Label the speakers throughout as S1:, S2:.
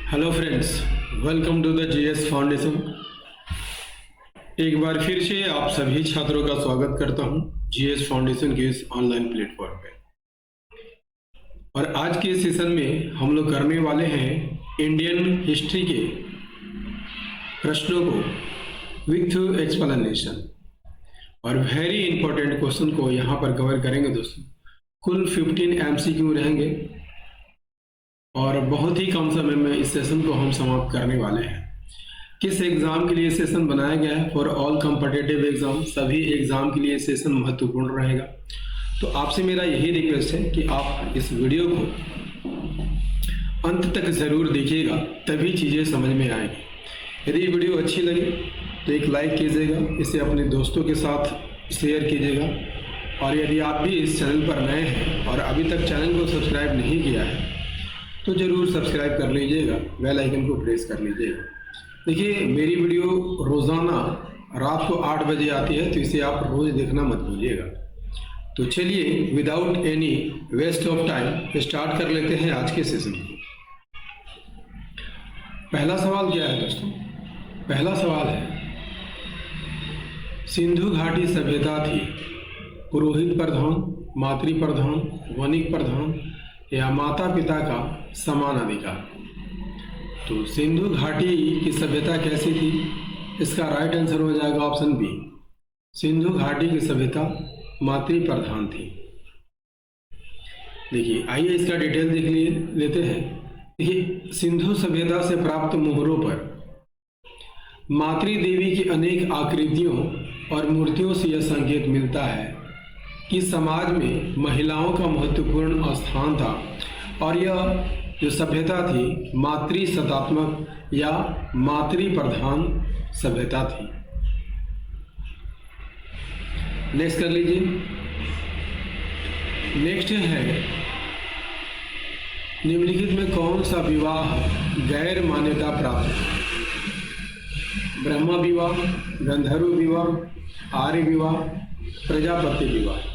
S1: Hello friends, welcome to the GS Foundation. एक बार फिर से आप सभी छात्रों का स्वागत करता हूं जीएस फाउंडेशन के इस ऑनलाइन प्लेटफॉर्म पे। और आज के सेशन में हम लोग करने वाले हैं इंडियन हिस्ट्री के प्रश्नों को विथ एक्सप्लेनेशन और वेरी इंपॉर्टेंट क्वेश्चन को यहाँ पर कवर करेंगे दोस्तों। कुल 15 एमसीक्यू रहेंगे और बहुत ही कम समय में इस सेशन को हम समाप्त करने वाले हैं। किस एग्जाम के लिए सेशन बनाया गया है? फॉर ऑल कॉम्पिटिटिव एग्जाम, सभी एग्जाम के लिए सेशन महत्वपूर्ण रहेगा। तो आपसे मेरा यही रिक्वेस्ट है कि आप इस वीडियो को अंत तक जरूर देखिएगा, तभी चीज़ें समझ में आएगी। यदि वीडियो अच्छी लगे तो एक लाइक कीजिएगा, इसे अपने दोस्तों के साथ शेयर कीजिएगा। और यदि आप भी इस चैनल पर नए हैं और अभी तक चैनल को सब्सक्राइब नहीं किया है तो ज़रूर सब्सक्राइब कर लीजिएगा, बेल आइकन को प्रेस कर लीजिएगा। देखिए, मेरी वीडियो रोज़ाना रात को 8 बजे आती है, तो इसे आप रोज़ देखना मत भूलिएगा। तो चलिए without any waste of time start कर लेते हैं आज के सेशन को। पहला सवाल क्या है दोस्तों? पहला सवाल है, सिंधु घाटी सभ्यता थी पुरोहित प्रधान, मातृ प्रधान, वणिक प्रधान या माता पिता का समान अधिकार? तो सिंधु घाटी की सभ्यता कैसी थी? इसका राइट आंसर हो जाएगा ऑप्शन बी, सिंधु घाटी की सभ्यता मातृ प्रधान थी। देखिए, आइए इसका डिटेल देख लेते हैं। देखिए, सिंधु सभ्यता से प्राप्त मोहरों पर मातृ देवी की अनेक आकृतियों और मूर्तियों से यह संकेत मिलता है कि समाज में महिलाओं का महत्वपूर्ण स्थान था और यह जो सभ्यता थी मातृसत्तात्मक या मातृ प्रधान सभ्यता थी। नेक्स्ट कर लीजिए। नेक्स्ट है, निम्नलिखित में कौन सा विवाह गैर मान्यता प्राप्त है? ब्रह्म विवाह, गंधर्व विवाह, आर्य विवाह, प्रजापति विवाह।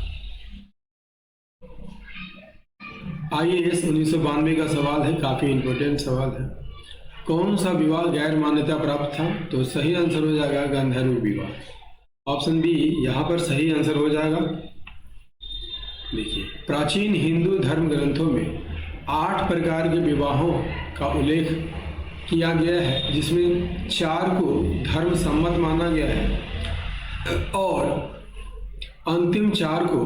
S1: IAS 1992 का सवाल है, काफी इंपॉर्टेंट सवाल है। कौन सा विवाह गैर मान्यता प्राप्त था? तो सही आंसर हो जाएगा गंधर्व विवाह। ऑप्शन बी यहाँ पर सही आंसर हो जाएगा। देखिए, प्राचीन हिंदू धर्म ग्रंथों में 8 प्रकार के विवाहों का उल्लेख किया गया है, जिसमें 4 को धर्म सम्मत माना गया है और अंतिम 4 को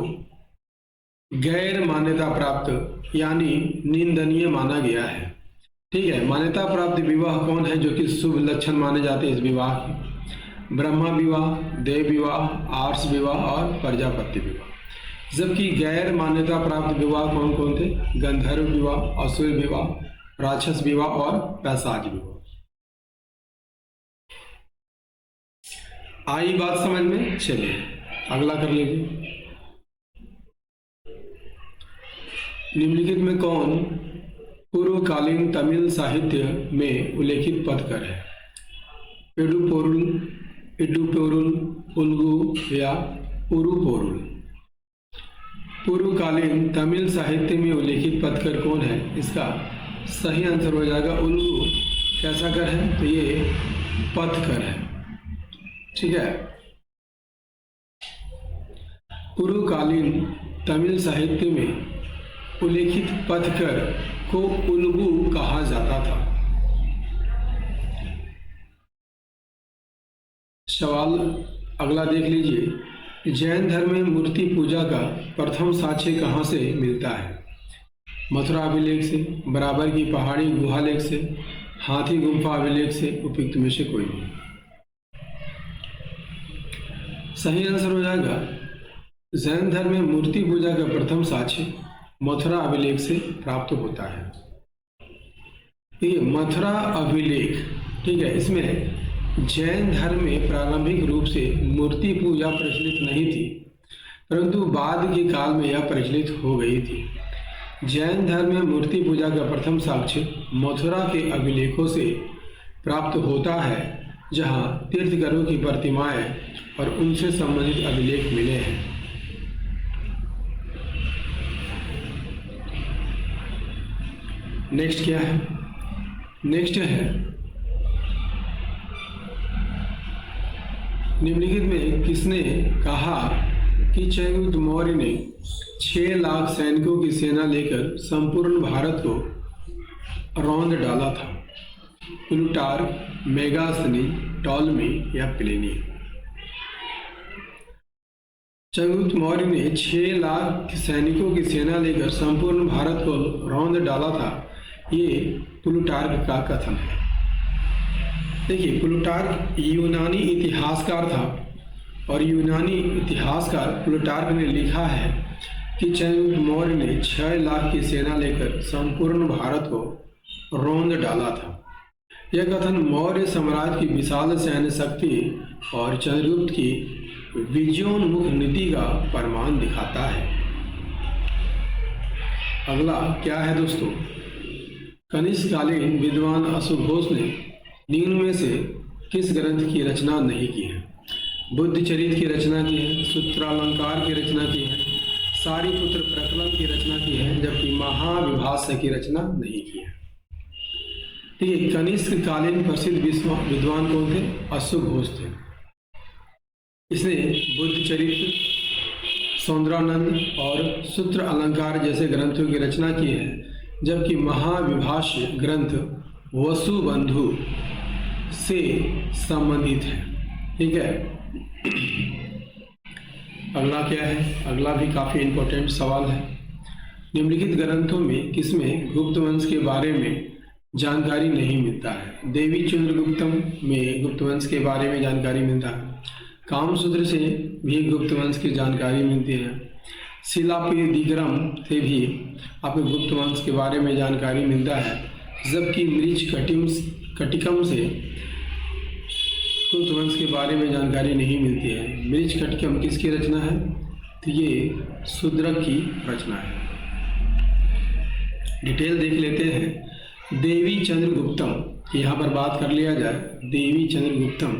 S1: गैर मान्यता प्राप्त यानी निंदनीय माना गया है। ठीक है, मान्यता प्राप्त विवाह कौन है जो कि शुभ लक्षण माने जाते हैं इस विवाह के? ब्रह्म विवाह, देव विवाह, आर्ष विवाह और प्रजापति विवाह। जबकि गैर मान्यता प्राप्त विवाह कौन कौन थे? गंधर्व विवाह, असुर विवाह, राक्षस विवाह और पैशाच विवाह। आई बात समझ में? चलिए अगला कर लीजिए। निम्नलिखित में कौन पूर्वकालीन तमिल साहित्य में उल्लेखित पदकर है? इडुपोरुल, इडुपोरुल, उल्गु या उरुपोरुल? पूर्वकालीन तमिल साहित्य में उल्लेखित पदकर कौन है? इसका सही आंसर हो जाएगा उल्गु। कैसा कर है? तो ये पदकर है। ठीक है, पूर्वकालीन तमिल साहित्य में उल्लेखित पदकर को उल्गु कहा जाता था। सवाल अगला देख लीजिए। जैन धर्म में मूर्ति पूजा का प्रथम साक्ष्य कहाँ से मिलता है? मथुरा अभिलेख से, बराबर की पहाड़ी गुहा लेख से, हाथी गुम्फा अभिलेख से, उपयुक्त में से कोई नहीं। सही आंसर हो जाएगा, जैन धर्म में मूर्ति पूजा का प्रथम साक्ष्य मथुरा अभिलेख से प्राप्त होता है। ये मथुरा अभिलेख, ठीक है, इसमें जैन धर्म में प्रारंभिक रूप से मूर्ति पूजा प्रचलित नहीं थी, परंतु बाद के काल में यह प्रचलित हो गई थी। जैन धर्म में मूर्ति पूजा का प्रथम साक्ष्य मथुरा के अभिलेखों से प्राप्त होता है, जहां तीर्थंकरों की प्रतिमाएं और उनसे संबंधित अभिलेख मिले हैं। नेक्स्ट क्या है? नेक्स्ट है, निम्नलिखित में किसने कहा कि चंद्रगुप्त मौर्य ने 6 लाख सैनिकों की सेना लेकर संपूर्ण भारत को रौंद डाला था? प्लूटार्क, मेगास्थनी, टॉलमी या प्लिनी? चंद्रगुप्त मौर्य ने 6 लाख सैनिकों की सेना लेकर संपूर्ण भारत को रौंद डाला था, ये प्लूटार्क का कथन है। देखिए, प्लूटार्क यूनानी इतिहासकार था और यूनानी इतिहासकार प्लूटार्क ने लिखा है कि चंद्रगुप्त मौर्य ने 6 लाख की सेना लेकर संपूर्ण भारत को रौंद डाला था। यह कथन मौर्य साम्राज्य की विशाल सैन्य शक्ति और चंद्रगुप्त की विजयोन्मुख नीति का प्रमाण दिखाता है। अगला क्या है दोस्तों? कनिष्ककालीन विद्वान अश्वघोष ने निम्न में से किस ग्रंथ की रचना नहीं की है? बुद्धचरित की रचना की है, सूत्रालंकार की रचना की है, सारीपुत्र प्रकलन की रचना की है, जबकि महाविभाष्य की रचना नहीं की है। ठीक है, कनिष्ककालीन प्रसिद्ध विद्वान कौन थे? अश्वघोष थे। इसने बुद्धचरित, सौंदरानंद और सूत्र अलंकार जैसे ग्रंथों की रचना की है, जबकि महाविभाष्य ग्रंथ वसुबंधु से संबंधित है। ठीक है, अगला क्या है? अगला भी काफी इंपॉर्टेंट सवाल है। निम्नलिखित ग्रंथों में किसमें गुप्त वंश के बारे में जानकारी नहीं मिलता है? देवी चंद्रगुप्तम में गुप्त वंश के बारे में जानकारी मिलता है, कामसूत्र से भी गुप्त वंश की जानकारी मिलती है, शिलापीडिग्रम से भी आपको गुप्त वंश के बारे में जानकारी मिलता है, जबकि मृच्छकटिकम से गुप्त वंश के बारे में जानकारी नहीं मिलती है। मृच्छकटिकम किसकी रचना है? तो ये शूद्रक की रचना है। डिटेल देख लेते हैं। देवी चंद्रगुप्तम, यहाँ पर बात कर लिया जाए देवी चंद्रगुप्तम,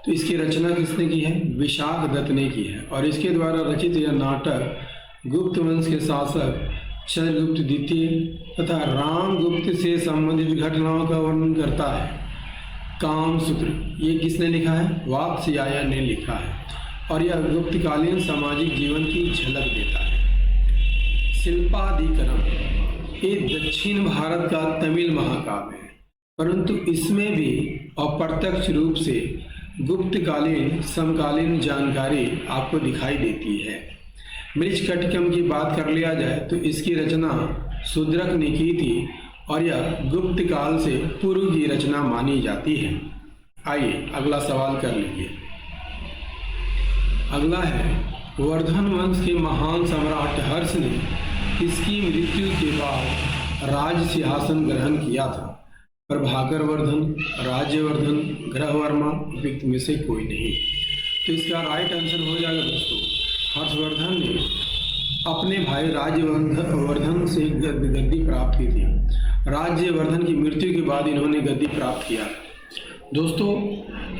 S1: तो इसकी रचना किसने की है? विशाख दत्त ने की है और इसके द्वारा रचित यह नाटक गुप्त वंश के शासक चंद्रगुप्त द्वितीय तथा रामगुप्त से संबंधित घटनाओं का वर्णन करता है। कामसूत्र ये किसने लिखा है? वात्स्यायन ने लिखा है और यह गुप्तकालीन सामाजिक जीवन की झलक देता है। शिल्पादिकरम ये दक्षिण भारत का तमिल महाकाव्य है, परंतु इसमें भी अप्रत्यक्ष रूप से गुप्तकालीन समकालीन जानकारी आपको दिखाई देती है। मृच्छकटिकम की बात कर लिया जाए तो इसकी रचना शूद्रक ने की थी और यह गुप्त काल से पूर्व की रचना मानी जाती है। आइए अगला सवाल कर लीजिए। अगला है, वर्धन वंश के महान सम्राट हर्ष ने किसकी मृत्यु के बाद राज सिंहासन ग्रहण किया था? प्रभाकर वर्धन, राज्यवर्धन, ग्रहवर्मा, उपयुक्त में से कोई नहीं। तो इसका राइट आंसर हो जाएगा दोस्तों, हर्षवर्धन ने अपने भाई राज्यवर्धन से गद्दी प्राप्त की थी। राज्यवर्धन की मृत्यु के बाद इन्होंने गद्दी प्राप्त किया। दोस्तों,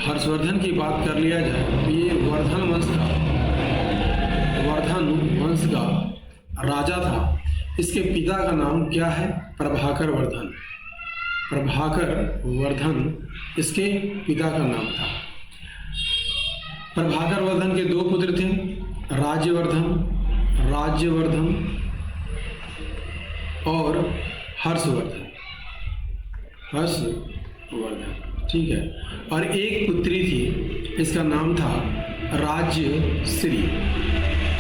S1: हर्षवर्धन की बात कर लिया जाए तो ये वर्धन वंश का राजा था। इसके पिता का नाम क्या है? प्रभाकर वर्धन। प्रभाकर वर्धन इसके पिता का नाम था। प्रभाकर वर्धन के 2 पुत्र थे, राज्यवर्धन और हर्षवर्धन। ठीक है, और एक पुत्री थी, इसका नाम था राज्यश्री।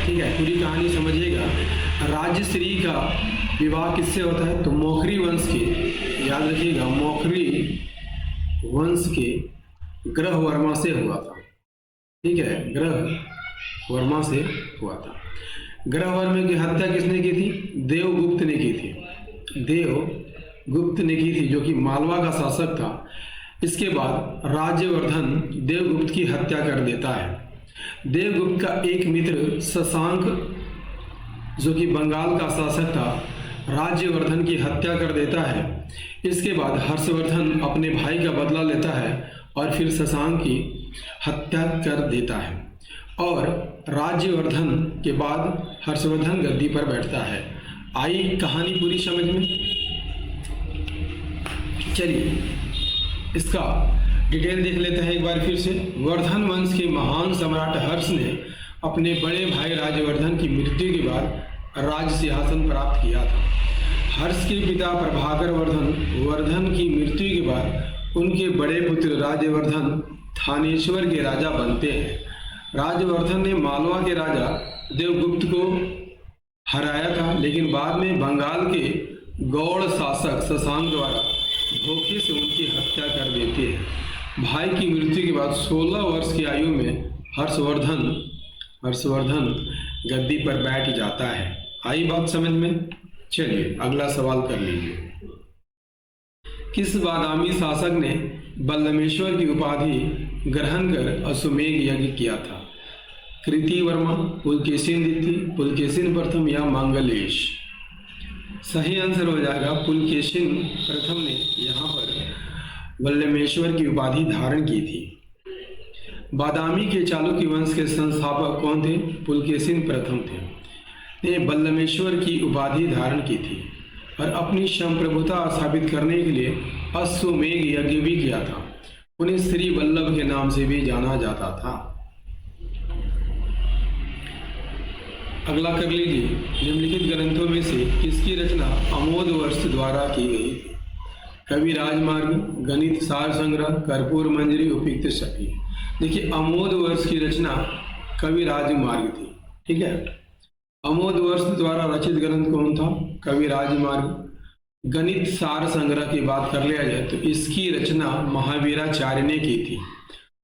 S1: ठीक है, पूरी कहानी समझिएगा। राज्यश्री का विवाह किससे होता है? तो मौखरी वंश के, याद रखिएगा, मौखरी वंश के ग्रहवर्मा से हुआ था। ठीक है, ग्रहवर्मा से हुआ था। ग्रहवर्मा की हत्या किसने की थी? देवगुप्त ने की थी। देवगुप्त ने की थी, जो कि मालवा का शासक था। इसके बाद राज्यवर्धन देवगुप्त की हत्या कर देता है। देवगुप्त का एक मित्र शशांक, जो कि बंगाल का शासक था, राज्यवर्धन की हत्या कर देता है। इसके बाद हर्षवर्धन अपने भाई का बदला लेता है और फिर शशांक की हत्या कर देता है और राज्यवर्धन के बाद हर्षवर्धन गद्दी पर बैठता है। आई कहानी पूरी समझ में? चलिए इसका डिटेल देख लेते हैं एक बार फिर से। वर्धन वंश के महान सम्राट हर्ष ने अपने बड़े भाई राजवर्धन की मृत्यु के बाद राज सिंहासन प्राप्त किया था। हर्ष के पिता प्रभाकर वर्धन की मृत्यु के बाद उनके बड़े पुत्र राजवर्धन थानेश्वर के राजा बनते हैं। राजवर्धन ने मालवा के राजा देवगुप्त को हराया था, लेकिन बाद में बंगाल के गौड़ शासक शशांक द्वारा धोखे से उनकी हत्या कर देते हैं। भाई की मृत्यु के बाद 16 वर्ष की आयु में हर्षवर्धन गद्दी पर बैठ जाता है। आई बात समझ में? चलिए अगला सवाल कर लीजिए। किस बादामी शासक ने बल्लमेश्वर की उपाधि ग्रहण कर अश्वमेध यज्ञ किया था? कृतिवर्मा, पुलकेशिन द्वितीय, पुलकेशिन प्रथम या मंगलेश? सही आंसर हो जाएगा पुलकेशिन प्रथम ने यहाँ पर बल्लमेश्वर की उपाधि धारण की थी। बादामी के चालुक्य वंश के संस्थापक कौन थे? पुलकेशिन प्रथम थे। ने बल्लमेश्वर की उपाधि धारण की थी और अपनी संप्रभुता स्थापित करने के लिए अश्वमेध यज्ञ भी किया था। उन्हें श्री वल्लभ के नाम से भी जाना जाता था। अगला कर लीजिए। निम्नलिखित ग्रंथों में से किसकी रचना अमोद वर्ष द्वारा की गई थी? कवि राजमार्ग, गणित सार संग्रह, कर्पूर मंजरी, उपयुक्त सखी। देखिए अमोद वर्ष की रचना कवि राजमार्ग थी। ठीक है, अमोद वर्ष द्वारा रचित ग्रंथ कौन था? कवि राजमार्ग। गणित सार संग्रह की बात कर लिया जाए तो इसकी रचना महावीराचार्य ने की थी,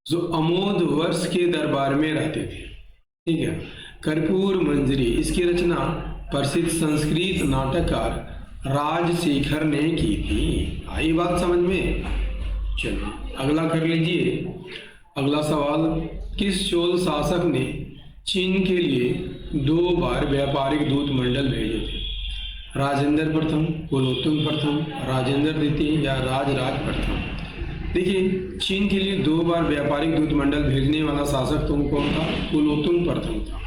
S1: जो अमोद वर्ष के दरबार में रहते थे। ठीक है, कर्पूर मंजरी इसकी रचना प्रसिद्ध संस्कृत नाटककार राजशेखर ने की थी। आई बात समझ में? चलिए अगला कर लीजिए। अगला सवाल, किस चोल शासक ने चीन के लिए 2 बार व्यापारिक दूत मंडल भेजे थे? राजेंद्र प्रथम, कुलोत्तुंग प्रथम, राजेंद्र द्वितीय या राजराज प्रथम? देखिए चीन के लिए 2 बार व्यापारिक दूत मंडल भेजने वाला शासक तुम कौन था? कुलोत्तुंग प्रथम था।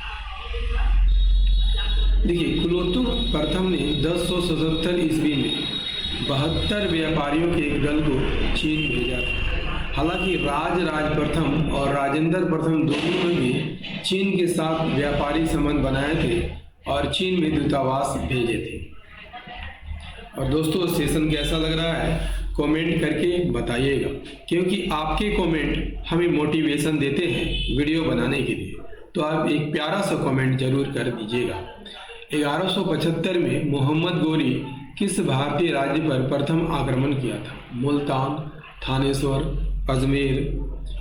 S1: देखिए कुलोत्तुंग प्रथम ने 1077 ईस्वी में 72 व्यापारियों के एक दल को चीन भेजा था। हालांकि राजराज प्रथम और राजेंद्र प्रथम दोनों ने भी चीन के साथ व्यापारिक संबंध बनाए थे और चीन में दूतावास भेजे थे। और दोस्तों सेशन कैसा लग रहा है कमेंट करके बताइएगा, क्योंकि आपके कमेंट हमें मोटिवेशन देते हैं वीडियो बनाने के लिए। तो आप एक प्यारा सा कमेंट जरूर कर दीजिएगा। 1175 में मोहम्मद गोरी किस भारतीय राज्य पर प्रथम आक्रमण किया था? मुल्तान, थानेश्वर, अजमेर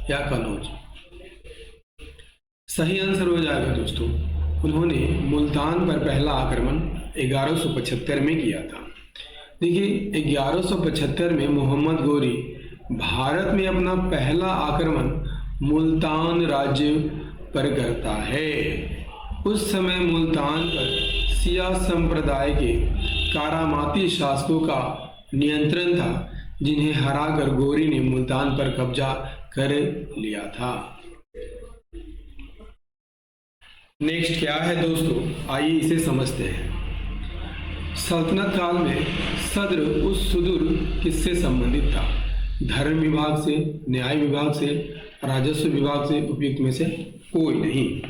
S1: या कनौज? सही आंसर हो जाएगा दोस्तों, उन्होंने मुल्तान पर पहला आक्रमण 1175 में किया था। देखिए 1175 में मोहम्मद गोरी भारत में अपना पहला आक्रमण मुल्तान राज्य पर करता है। उस समय मुल्तान पर सिया संप्रदाय के कारामाती शासकों का नियंत्रण था, जिन्हें हराकर गोरी ने मुल्तान पर कब्जा कर लिया था। नेक्स्ट क्या है दोस्तों, आइए इसे समझते हैं। सल्तनत काल में सद्र उस सुदूर किससे संबंधित था? धर्म विभाग से, न्याय विभाग से, राजस्व विभाग से? उपयुक्त में से कोई नहीं।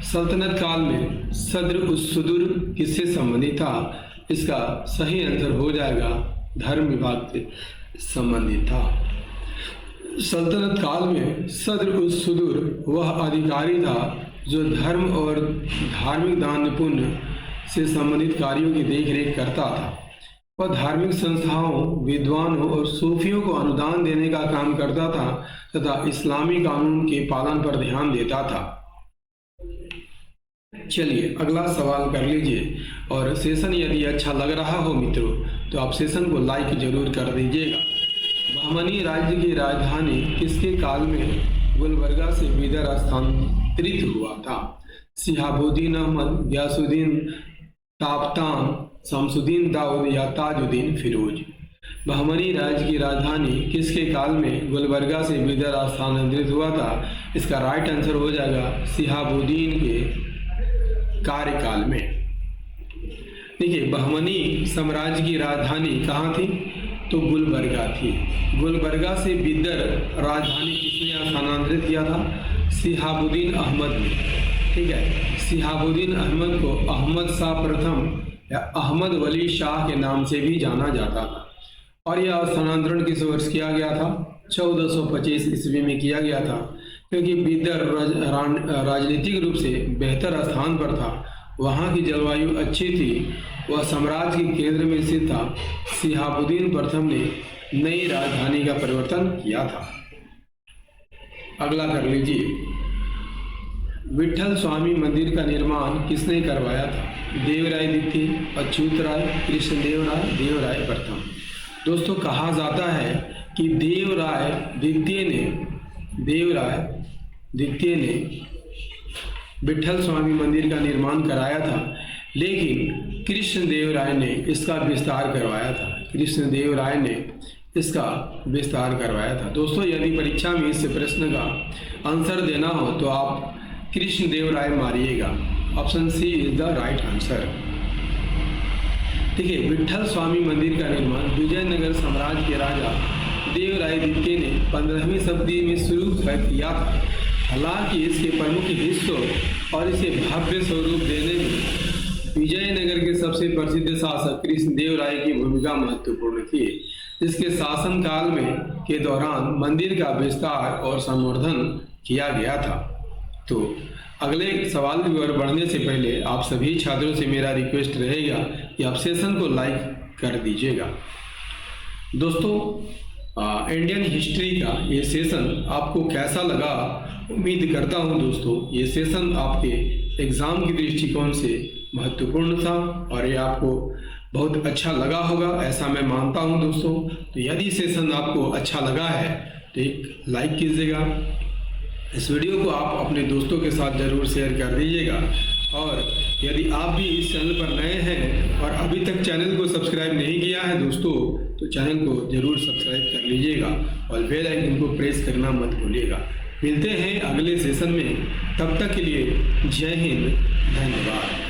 S1: सल्तनत काल में सद्र उस सुदूर किससे संबंधित था? इसका सही आंसर हो जाएगा धर्म विभाग से संबंधित था। सल्तनत काल में सद्र उस सुदूर वह अधिकारी था जो धर्म और धार्मिक दान पुण्य से संबंधित कार्यों की देखरेख करता था। वह धार्मिक संस्थाओं, विद्वानों और सूफियों को अनुदान देने का काम करता था तथा इस्लामी कानून के पालन पर ध्यान देता था। चलिए अगला सवाल कर लीजिए। और सेशन यदि अच्छा लग रहा हो मित्रों तो आप सेशन को लाइक जरूर कर दीजिएगा। बहमनी राज्य की राजधानी किसके काल में गुलबर्गा से बीदर स्थानांतरित हुआ था? शिहाबुद्दीन अहमद, गयासुद्दीन ताफ्तान, शमसुद्दीन दाऊद या ताजुद्दीन फिरोज? बहमनी राज्य की राजधानी किसके काल में गुलबर्गा से बीदर स्थानांतरित हुआ था? इसका राइट आंसर हो जाएगा शिहाबुद्दीन के कार्यकाल में। देखिए, बहमनी साम्राज्य की राजधानी कहाँ थी? तो गुलबर्गा थी। गुलबर्गा से बिदर राजधानी किसने स्थानांतरित किया था? शिहाबुद्दीन अहमद ने। ठीक है, शिहाबुद्दीन अहमद को अहमद शाह प्रथम या अहमद वली शाह के नाम से भी जाना जाता था। और यह स्थानांतरण किस वर्ष किया गया था? 1425 ईस्वी में किया गया था, क्योंकि बिदर राजनीतिक रूप से बेहतर स्थान पर था, वहाँ की जलवायु अच्छी थी, वह साम्राज्य के केंद्र में स्थित था। शिहाबुद्दीन प्रथम ने नई राजधानी का परिवर्तन किया था। अगला कर लीजिए, विठल स्वामी मंदिर का निर्माण किसने करवाया था? देवराय द्वितीय, अच्युत राय, कृष्णदेव राय, देवराय प्रथम। दोस्तों, कहा जाता है कि देवराय द्वितीय ने विठल स्वामी मंदिर का निर्माण कराया था, लेकिन कृष्णदेव राय ने इसका विस्तार करवाया था। कृष्णदेव राय ने इसका विस्तार करवाया था। दोस्तों, यदि परीक्षा में इस प्रश्न का आंसर देना हो तो आप कृष्णदेव राय मारिएगा। Option C is the right answer. देखिए, विठल स्वामी मंदिर का निर्माण विजयनगर साम्राज्य के राजा देवराय द्वितीय ने 15वीं शताब्दी में शुरू किया था। हालांकि इसके प्रमुख हिस्सों और इसे भव्य स्वरूप देने में विजयनगर के सबसे प्रसिद्ध शासक कृष्णदेव राय की भूमिका महत्वपूर्ण थी, जिसके शासनकाल के दौरान मंदिर का विस्तार और संवर्धन किया गया था। तो अगले सवाल की ओर बढ़ने से पहले आप सभी छात्रों से मेरा रिक्वेस्ट रहेगा कि आप सेशन को लाइक कर दीजिएगा। दोस्तों, इंडियन हिस्ट्री का ये सेशन आपको कैसा लगा? उम्मीद करता हूँ दोस्तों ये सेशन आपके एग्ज़ाम की दृष्टिकोण से महत्वपूर्ण था और ये आपको बहुत अच्छा लगा होगा, ऐसा मैं मानता हूँ दोस्तों। तो यदि सेशन आपको अच्छा लगा है तो एक लाइक कीजिएगा। इस वीडियो को आप अपने दोस्तों के साथ ज़रूर शेयर कर दीजिएगा। और यदि आप भी इस चैनल पर नए हैं और अभी तक चैनल को सब्सक्राइब नहीं किया है दोस्तों, तो चैनल को ज़रूर सब्सक्राइब कर लीजिएगा और बेल आइकन को प्रेस करना मत भूलिएगा। मिलते हैं अगले सेशन में, तब तक के लिए जय हिंद, धन्यवाद।